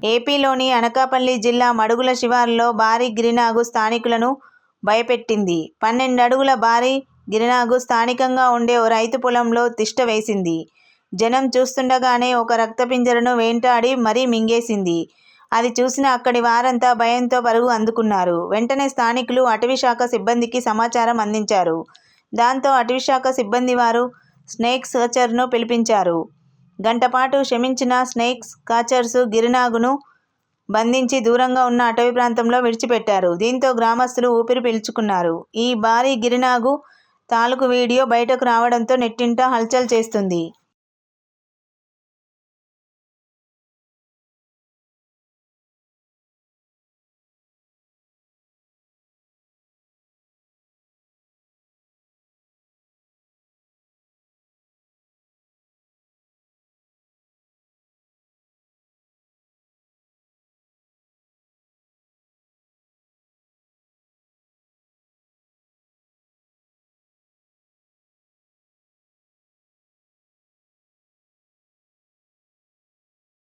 ఏపీలోని అనకాపల్లి జిల్లా మడుగుల శివారులో భారీ గిరినాగు స్థానికులను భయపెట్టింది. 12 అడుగుల భారీ గిరినాగు స్థానికంగా ఉండే ఓ రైతు పొలంలో తిష్ట వేసింది. జనం చూస్తుండగానే ఒక రక్తపింజరను వేటాడి మరీ మింగేసింది. అది చూసిన అక్కడి వారంతా భయంతో పరుగు అందుకున్నారు. వెంటనే స్థానికులు అటవీశాఖ సిబ్బందికి సమాచారం అందించారు. దాంతో అటవీశాఖ సిబ్బంది వారు స్నేక్ సర్చర్ను పిలిపించారు. గంటపాటు శ్రమించిన స్నేక్ కాచర్స్ గిరినాగును బంధించి దూరంగా ఉన్న అటవీ ప్రాంతంలో విడిచిపెట్టారు. దీంతో గ్రామస్తులు ఊపిరి పీల్చుకున్నారు. ఈ భారీ గిరినాగు తాలూకు వీడియో బయటకు రావడంతో నెట్టింట హల్చల్ చేస్తుంది.